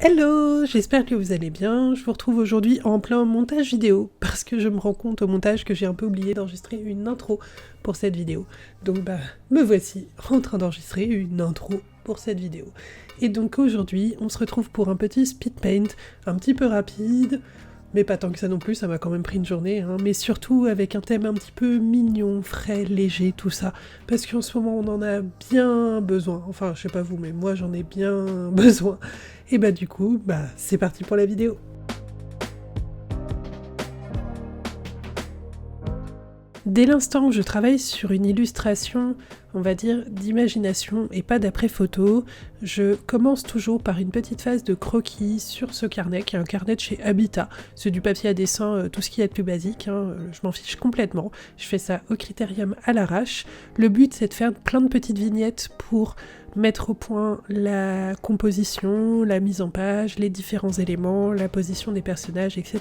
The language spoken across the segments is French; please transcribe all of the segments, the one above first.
Hello, j'espère que vous allez bien. Je vous retrouve aujourd'hui en plein montage vidéo parce que je me rends compte au montage que j'ai un peu oublié d'enregistrer une intro pour cette vidéo. Donc me voici en train d'enregistrer une intro pour cette vidéo. Et donc aujourd'hui, on se retrouve pour un petit speed paint un petit peu rapide, mais pas tant que ça non plus, ça m'a quand même pris une journée, mais surtout avec un thème un petit peu mignon, frais, léger, tout ça, parce qu'en ce moment on en a bien besoin, enfin je sais pas vous, mais moi j'en ai bien besoin, et du coup, c'est parti pour la vidéo. Dès l'instant où je travaille sur une illustration, on va dire d'imagination et pas d'après photo, je commence toujours par une petite phase de croquis sur ce carnet, qui est un carnet de chez Habitat. C'est du papier à dessin, tout ce qu'il y a de plus basique, je m'en fiche complètement. Je fais ça au critérium à l'arrache. Le but, c'est de faire plein de petites vignettes pour mettre au point la composition, la mise en page, les différents éléments, la position des personnages, etc.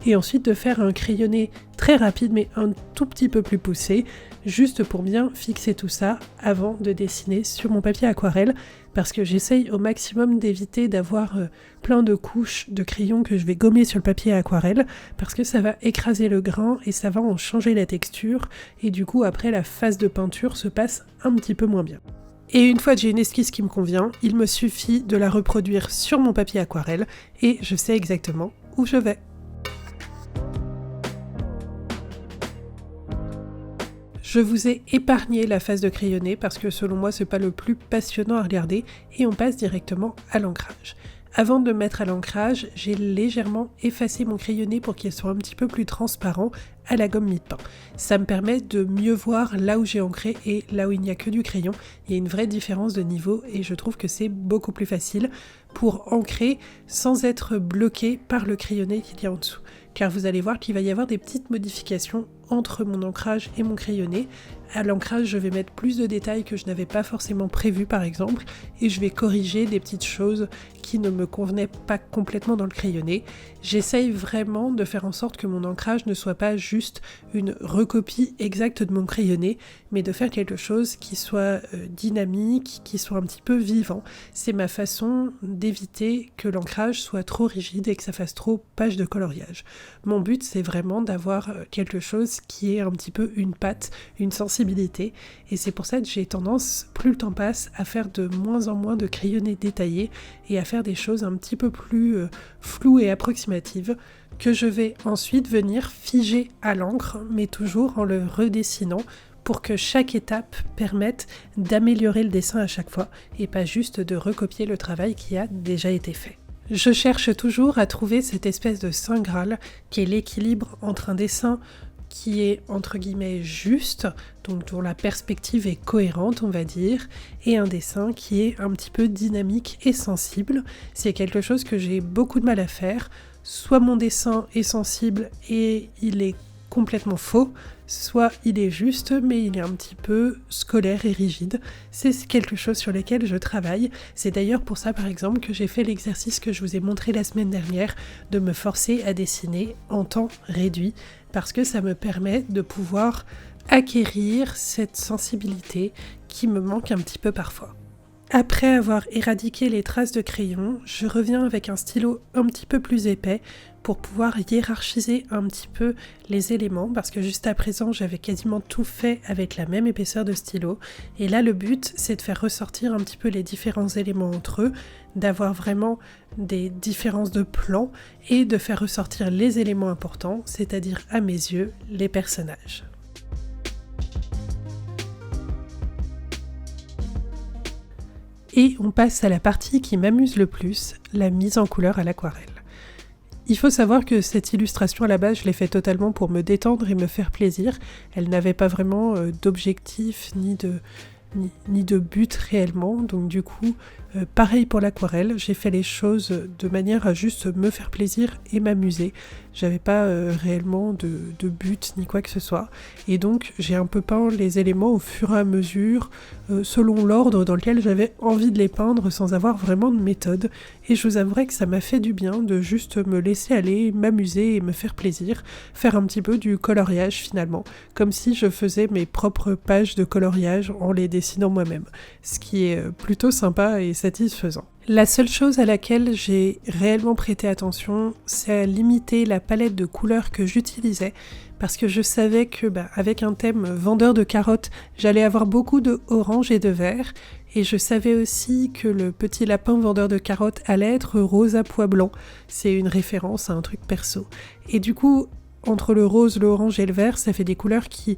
Et ensuite de faire un crayonné très rapide, mais un tout petit peu plus poussé, juste pour bien fixer tout ça avant de dessiner sur mon papier aquarelle, parce que j'essaye au maximum d'éviter d'avoir plein de couches de crayons que je vais gommer sur le papier aquarelle, parce que ça va écraser le grain et ça va en changer la texture, et du coup après la phase de peinture se passe un petit peu moins bien. Et une fois que j'ai une esquisse qui me convient, il me suffit de la reproduire sur mon papier aquarelle et je sais exactement où je vais. Je vous ai épargné la phase de crayonné parce que selon moi c'est pas le plus passionnant à regarder et on passe directement à l'ancrage. Avant de mettre à l'ancrage, j'ai légèrement effacé mon crayonné pour qu'il soit un petit peu plus transparent à la gomme mie-de-pain. Ça me permet de mieux voir là où j'ai ancré et là où il n'y a que du crayon. Il y a une vraie différence de niveau et je trouve que c'est beaucoup plus facile pour ancrer sans être bloqué par le crayonné qu'il y a en dessous. Car vous allez voir qu'il va y avoir des petites modifications entre mon ancrage et mon crayonné. À l'ancrage, je vais mettre plus de détails que je n'avais pas forcément prévu par exemple, et je vais corriger des petites choses qui ne me convenaient pas complètement dans le crayonné. J'essaye vraiment de faire en sorte que mon ancrage ne soit pas juste une recopie exacte de mon crayonné, mais de faire quelque chose qui soit dynamique, qui soit un petit peu vivant. C'est ma façon d'éviter que l'ancrage soit trop rigide et que ça fasse trop page de coloriage. Mon but, c'est vraiment d'avoir quelque chose qui est un petit peu une patte, une sensibilité, et c'est pour ça que j'ai tendance, plus le temps passe, à faire de moins en moins de crayonnés détaillés et à faire des choses un petit peu plus floues et approximatives que je vais ensuite venir figer à l'encre, mais toujours en le redessinant pour que chaque étape permette d'améliorer le dessin à chaque fois et pas juste de recopier le travail qui a déjà été fait. Je cherche toujours à trouver cette espèce de saint graal qui est l'équilibre entre un dessin qui est entre guillemets juste, donc dont la perspective est cohérente on va dire, et un dessin qui est un petit peu dynamique et sensible. C'est quelque chose que j'ai beaucoup de mal à faire, soit mon dessin est sensible et il est complètement faux, soit il est juste mais il est un petit peu scolaire et rigide. C'est quelque chose sur lequel je travaille. C'est d'ailleurs pour ça par exemple que j'ai fait l'exercice que je vous ai montré la semaine dernière de me forcer à dessiner en temps réduit parce que ça me permet de pouvoir acquérir cette sensibilité qui me manque un petit peu parfois. Après avoir éradiqué les traces de crayon, je reviens avec un stylo un petit peu plus épais pour pouvoir hiérarchiser un petit peu les éléments parce que juste à présent j'avais quasiment tout fait avec la même épaisseur de stylo et là le but c'est de faire ressortir un petit peu les différents éléments entre eux, d'avoir vraiment des différences de plan et de faire ressortir les éléments importants, c'est-à-dire à mes yeux les personnages. Et on passe à la partie qui m'amuse le plus, la mise en couleur à l'aquarelle. Il faut savoir que cette illustration à la base, je l'ai faite totalement pour me détendre et me faire plaisir. Elle n'avait pas vraiment d'objectif ni de but réellement, donc du coup, pareil pour l'aquarelle, j'ai fait les choses de manière à juste me faire plaisir et m'amuser. J'avais pas réellement de but ni quoi que ce soit, et donc j'ai un peu peint les éléments au fur et à mesure, selon l'ordre dans lequel j'avais envie de les peindre sans avoir vraiment de méthode, et je vous avouerai que ça m'a fait du bien de juste me laisser aller, m'amuser et me faire plaisir, faire un petit peu du coloriage finalement, comme si je faisais mes propres pages de coloriage en les dessinant moi-même, ce qui est plutôt sympa et satisfaisant. La seule chose à laquelle j'ai réellement prêté attention, c'est à limiter la palette de couleurs que j'utilisais, parce que je savais que avec un thème vendeur de carottes, j'allais avoir beaucoup de orange et de vert, et je savais aussi que le petit lapin vendeur de carottes allait être rose à pois blanc. C'est une référence à un truc perso. Et du coup, entre le rose, l'orange et le vert, ça fait des couleurs qui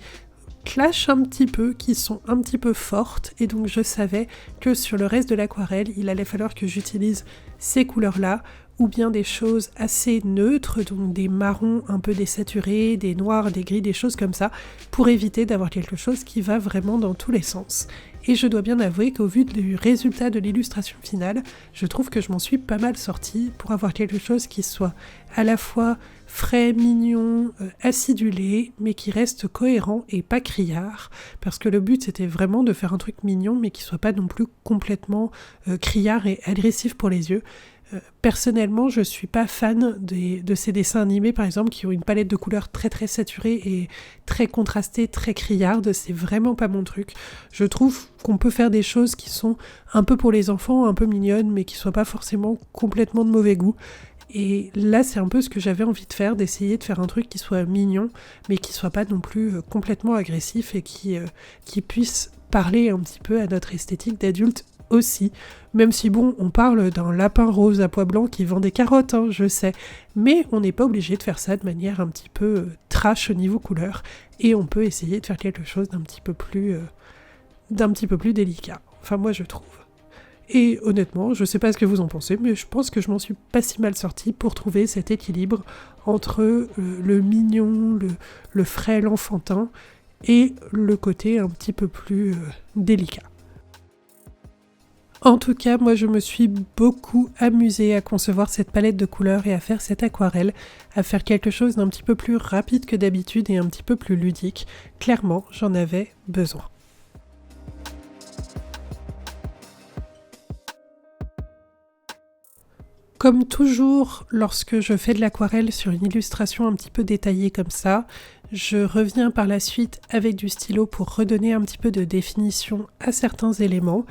clashent un petit peu, qui sont un petit peu fortes, et donc je savais que sur le reste de l'aquarelle, il allait falloir que j'utilise ces couleurs-là, ou bien des choses assez neutres, donc des marrons un peu désaturés, des noirs, des gris, des choses comme ça, pour éviter d'avoir quelque chose qui va vraiment dans tous les sens. Et je dois bien avouer qu'au vu du résultat de l'illustration finale, je trouve que je m'en suis pas mal sortie pour avoir quelque chose qui soit à la fois frais, mignon, acidulé, mais qui reste cohérent et pas criard, parce que le but c'était vraiment de faire un truc mignon, mais qui soit pas non plus complètement criard et agressif pour les yeux. Personnellement, je suis pas fan de ces dessins animés, par exemple, qui ont une palette de couleurs très très saturée et très contrastée, très criarde. C'est vraiment pas mon truc. Je trouve qu'on peut faire des choses qui sont un peu pour les enfants, un peu mignonnes, mais qui soient pas forcément complètement de mauvais goût. Et là, c'est un peu ce que j'avais envie de faire, d'essayer de faire un truc qui soit mignon, mais qui soit pas non plus complètement agressif et qui puisse parler un petit peu à notre esthétique d'adulte aussi, même si bon, on parle d'un lapin rose à pois blanc qui vend des carottes, je sais, mais on n'est pas obligé de faire ça de manière un petit peu trash au niveau couleur, et on peut essayer de faire quelque chose d'un petit peu plus délicat, enfin moi je trouve. Et honnêtement, je sais pas ce que vous en pensez, mais je pense que je m'en suis pas si mal sortie pour trouver cet équilibre entre le mignon, le frais, l'enfantin, et le côté un petit peu plus délicat. En tout cas, moi je me suis beaucoup amusée à concevoir cette palette de couleurs et à faire cette aquarelle, à faire quelque chose d'un petit peu plus rapide que d'habitude et un petit peu plus ludique. Clairement, j'en avais besoin. Comme toujours, lorsque je fais de l'aquarelle sur une illustration un petit peu détaillée comme ça, je reviens par la suite avec du stylo pour redonner un petit peu de définition à certains éléments.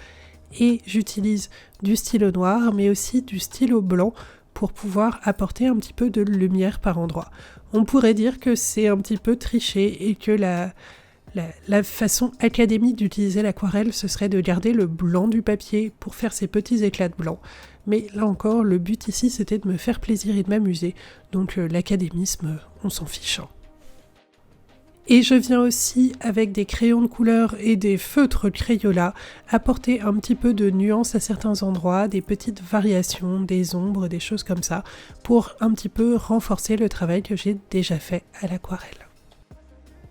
Et j'utilise du stylo noir mais aussi du stylo blanc pour pouvoir apporter un petit peu de lumière par endroit. On pourrait dire que c'est un petit peu triché et que la façon académique d'utiliser l'aquarelle ce serait de garder le blanc du papier pour faire ces petits éclats de blanc. Mais là encore, le but ici c'était de me faire plaisir et de m'amuser, donc l'académisme, on s'en fiche. Et je viens aussi, avec des crayons de couleur et des feutres Crayola, apporter un petit peu de nuance à certains endroits, des petites variations, des ombres, des choses comme ça, pour un petit peu renforcer le travail que j'ai déjà fait à l'aquarelle.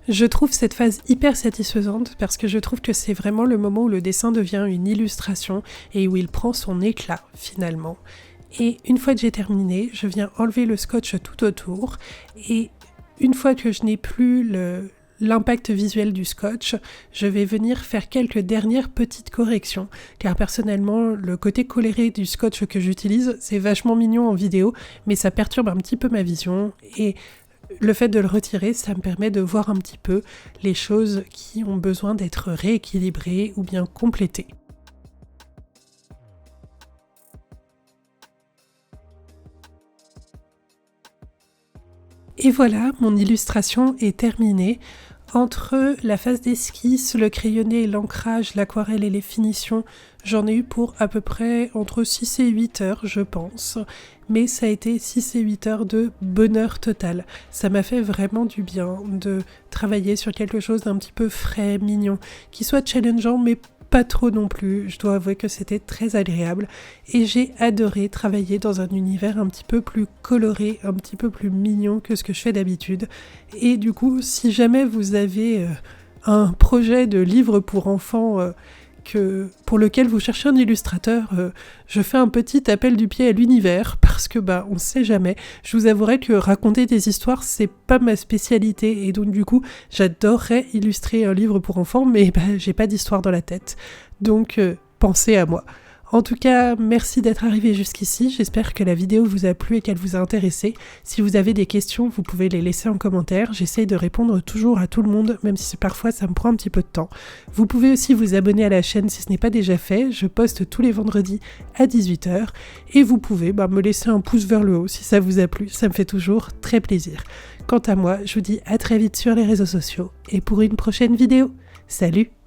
Je trouve cette phase hyper satisfaisante parce que je trouve que c'est vraiment le moment où le dessin devient une illustration et où il prend son éclat finalement. Et une fois que j'ai terminé, je viens enlever le scotch tout autour et une fois que je n'ai plus l'impact visuel du scotch, je vais venir faire quelques dernières petites corrections, car personnellement, le côté coloré du scotch que j'utilise, c'est vachement mignon en vidéo, mais ça perturbe un petit peu ma vision, et le fait de le retirer, ça me permet de voir un petit peu les choses qui ont besoin d'être rééquilibrées ou bien complétées. Et voilà, mon illustration est terminée. Entre la phase d'esquisse, le crayonné, l'ancrage, l'aquarelle et les finitions, j'en ai eu pour à peu près entre 6 et 8 heures, je pense. Mais ça a été 6 et 8 heures de bonheur total. Ça m'a fait vraiment du bien de travailler sur quelque chose d'un petit peu frais, mignon, qui soit challengeant, mais pas trop non plus. Je dois avouer que c'était très agréable et j'ai adoré travailler dans un univers un petit peu plus coloré, un petit peu plus mignon que ce que je fais d'habitude. Et du coup, si jamais vous avez un projet de livre pour enfants pour lequel vous cherchez un illustrateur, je fais un petit appel du pied à l'univers parce que on sait jamais. Je vous avouerai que raconter des histoires c'est pas ma spécialité et donc du coup j'adorerais illustrer un livre pour enfants mais j'ai pas d'histoire dans la tête. Donc pensez à moi. En tout cas, merci d'être arrivé jusqu'ici, j'espère que la vidéo vous a plu et qu'elle vous a intéressé. Si vous avez des questions, vous pouvez les laisser en commentaire, j'essaye de répondre toujours à tout le monde, même si parfois ça me prend un petit peu de temps. Vous pouvez aussi vous abonner à la chaîne si ce n'est pas déjà fait, je poste tous les vendredis à 18h, et vous pouvez me laisser un pouce vers le haut si ça vous a plu, ça me fait toujours très plaisir. Quant à moi, je vous dis à très vite sur les réseaux sociaux, et pour une prochaine vidéo. Salut!